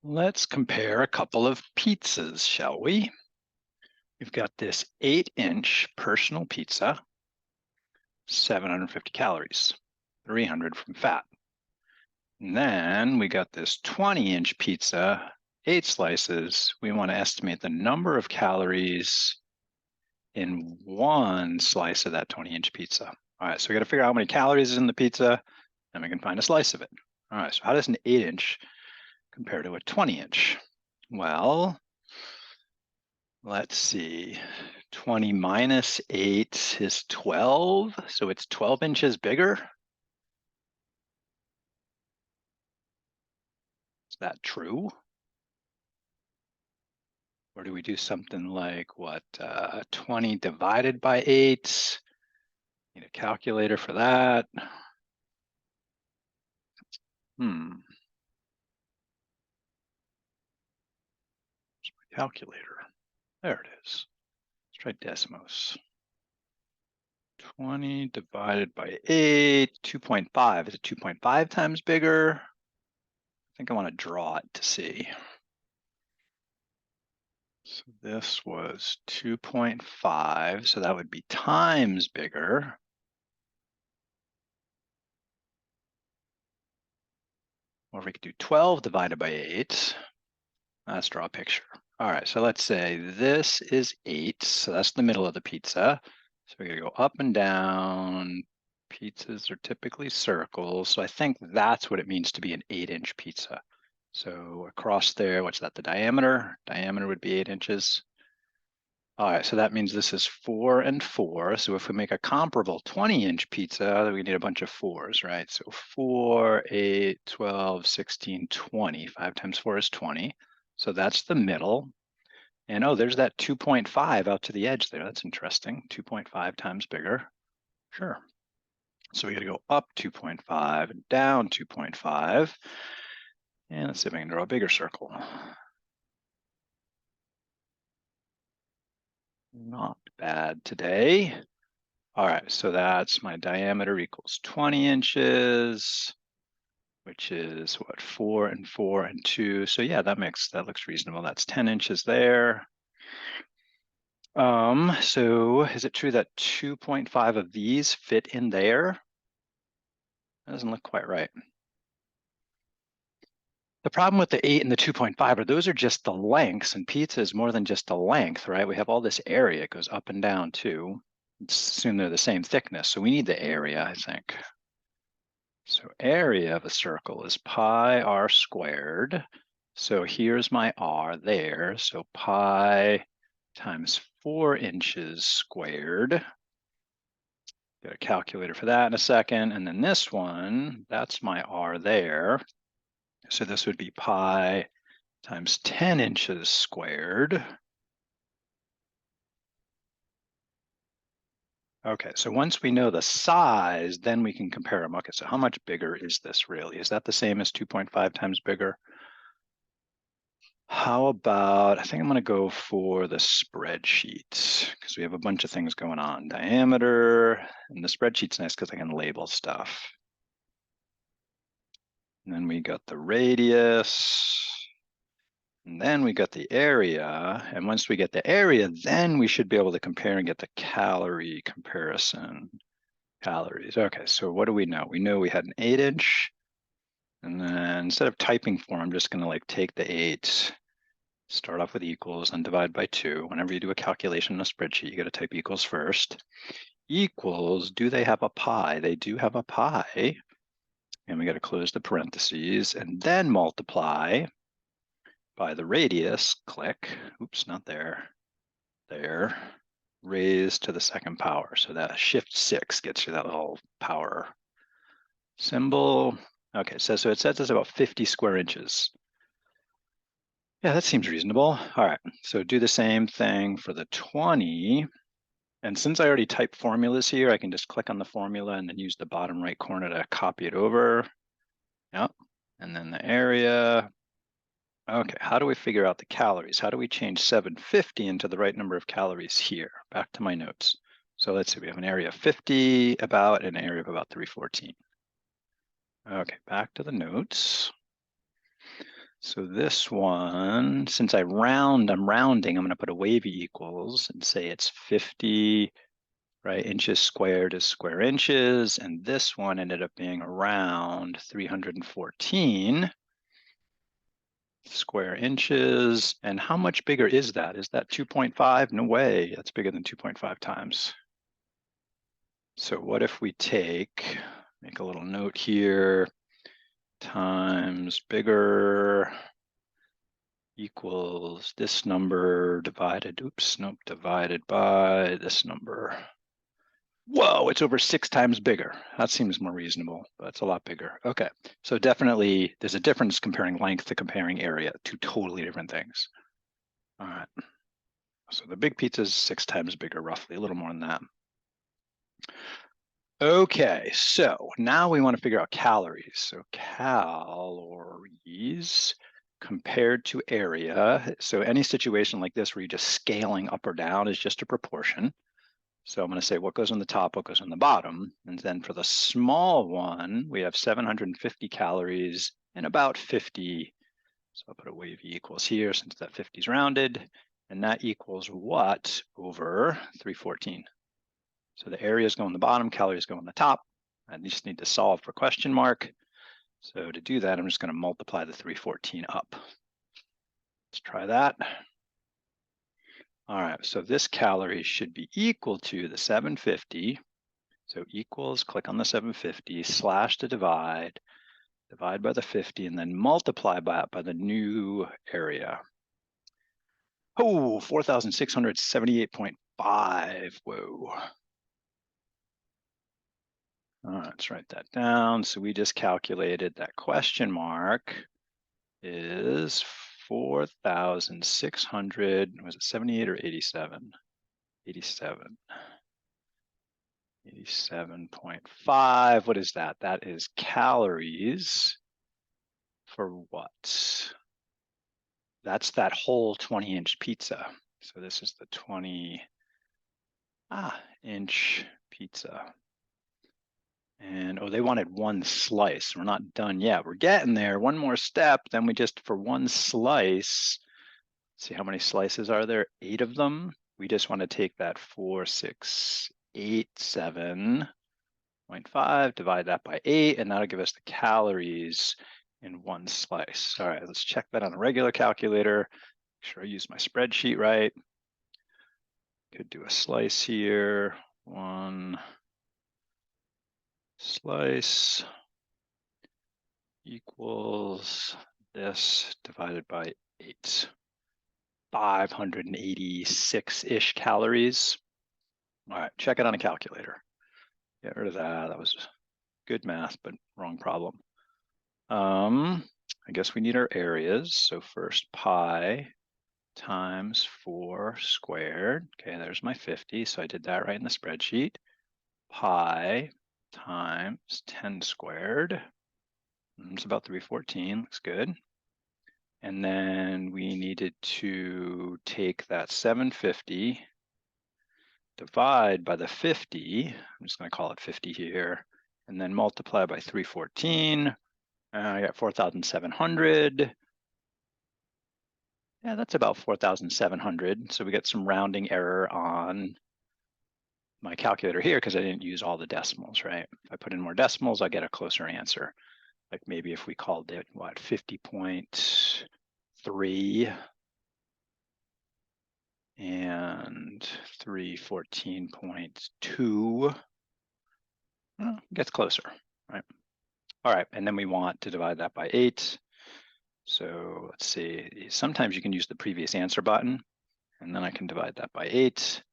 Let's compare a couple of pizzas, shall we? We've got this 8-inch personal pizza, 750 calories, 300 from fat. And then we got this 20-inch pizza, 8 slices. We want to estimate the number of calories in one slice of that 20-inch pizza. All right, so we got to figure out how many calories is in the pizza, and we can find a slice of it. All right, so how does an 8-inch compare to a 20-inch? Well, let's see. 20 minus 8 is 12, so it's 12 inches bigger. Is that true? Or do we do something like what, 20 divided by 8? Need a calculator for that. Calculator. There it is. Let's try Desmos. 20 divided by 8, 2.5. Is it 2.5 times bigger? I think I want to draw it to see. So this was 2.5, so that would be times bigger. Or we could do 12 divided by 8. Let's draw a picture. All right, so let's say this is 8, so that's the middle of the pizza. So we're gonna go up and down. Pizzas are typically circles, so I think that's what it means to be an 8-inch pizza. So across there, what's that, the diameter? Diameter would be 8 inches. All right, so that means this is 4 and 4. So if we make a comparable 20-inch pizza, we need a bunch of 4s, right? So 4, 8, 12, 16, 20. 5 times 4 is 20. So that's the middle. And oh, there's that 2.5 out to the edge there. That's interesting. 2.5 times bigger. Sure. So we got to go up 2.5 and down 2.5. And let's see if I can draw a bigger circle. Not bad today. All right, so that's my diameter equals 20 inches, which is what, 4 and 4 and 2. So yeah, that looks reasonable. That's 10 inches there. So is it true that 2.5 of these fit in there? That doesn't look quite right. The problem with the 8 and the 2.5 are those are just the lengths, and pizza is more than just a length, right? We have all this area, it goes up and down too. Let's assume they're the same thickness, so we need the area, I think. So area of a circle is pi r squared. So here's my r there. So pi times 4 inches squared. Get a calculator for that in a second. And then this one, that's my r there. So this would be pi times 10 inches squared. Okay, so once we know the size, then we can compare them. Okay, so how much bigger is this really? Is that the same as 2.5 times bigger? How about, I think I'm gonna go for the spreadsheet because we have a bunch of things going on. Diameter, and the spreadsheet's nice because I can label stuff. And then we got the radius. And then we got the area, and once we get the area, then we should be able to compare and get the calorie comparison. Calories, okay, so what do we know? We know we had an 8-inch, and then instead of typing 4, I'm just gonna like take the 8, start off with equals, and divide by 2. Whenever you do a calculation in a spreadsheet, you gotta type equals first. Equals, do they have a pi? They do have a pi, and we gotta close the parentheses, and then multiply by the radius, click, oops, not there, there, raised to the second power. So that shift 6 gets you that little power symbol. Okay, so it says it's about 50 square inches. Yeah, that seems reasonable. All right, so do the same thing for the 20. And since I already typed formulas here, I can just click on the formula and then use the bottom right corner to copy it over. Yep, and then the area. Okay, how do we figure out the calories? How do we change 750 into the right number of calories here? Back to my notes. So let's see, we have an area of 50 about and an area of about 314. Okay, back to the notes. So this one, since I'm rounding, I'm going to put a wavy equals and say it's 50, right? Inches squared is square inches. And this one ended up being around 314 square inches. And how much bigger is that? Is that 2.5? No way, that's bigger than 2.5 times. So what if we make a little note here, times bigger equals this number divided by this number. Whoa, it's over 6 times bigger. That seems more reasonable, but it's a lot bigger. Okay, so definitely there's a difference comparing length to comparing area, two totally different things. All right, so the big pizza is 6 times bigger, roughly, a little more than that. Okay, so now we want to figure out calories. So calories compared to area. So any situation like this where you're just scaling up or down is just a proportion. So I'm going to say what goes on the top, what goes on the bottom. And then for the small one, we have 750 calories and about 50. So I'll put a wavy equals here since that 50 is rounded. And that equals what over 314? So the areas go on the bottom, calories go on the top. I just need to solve for question mark. So to do that, I'm just going to multiply the 314 up. Let's try that. All right, so this calorie should be equal to the 750. So equals, click on the 750, slash to divide by the 50, and then multiply by the new area. Oh, 4,678.5, whoa. All right, let's write that down. So we just calculated that question mark is 4,600, was it 78 or 87? 87. 87.5, what is that? That is calories for what? That's that whole 20-inch pizza. So this is the 20-inch pizza. And, oh, they wanted one slice. We're not done yet. We're getting there. One more step. Then we just, for one slice, see how many slices are there? 8 of them. We just want to take that 4,687.5, divide that by 8, and that'll give us the calories in one slice. All right, let's check that on a regular calculator. Make sure I use my spreadsheet right. Could do a slice here. One slice equals this divided by 8. 586-ish calories. All right, check it on a calculator. Get rid of that. That was good math, but wrong problem. I guess we need our areas. So first pi times 4 squared. Okay, there's my 50. So I did that right in the spreadsheet. Pi times 10 squared. It's about 314, looks good. And then we needed to take that 750, divide by the 50, I'm just gonna call it 50 here, and then multiply by 314. I got 4,700. Yeah, that's about 4,700. So we get some rounding error on my calculator here because I didn't use all the decimals, right? If I put in more decimals, I get a closer answer. Like maybe if we called it, what, 50.3 and 314.2, well, gets closer, right? All right, and then we want to divide that by 8. So let's see, sometimes you can use the previous answer button, and then I can divide that by 8,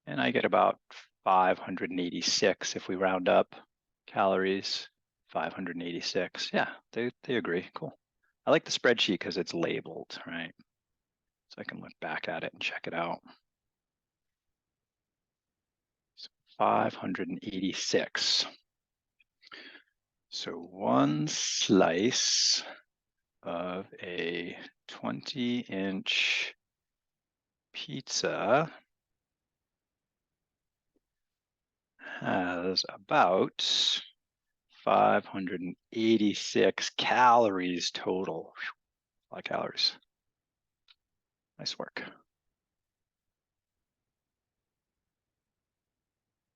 and I get about 586 if we round up calories. 586, yeah, they agree, cool. I like the spreadsheet because it's labeled, right? So I can look back at it and check it out. So 586. So one slice of a 20-inch pizza has about 586 calories total. a lot of calories. Nice work.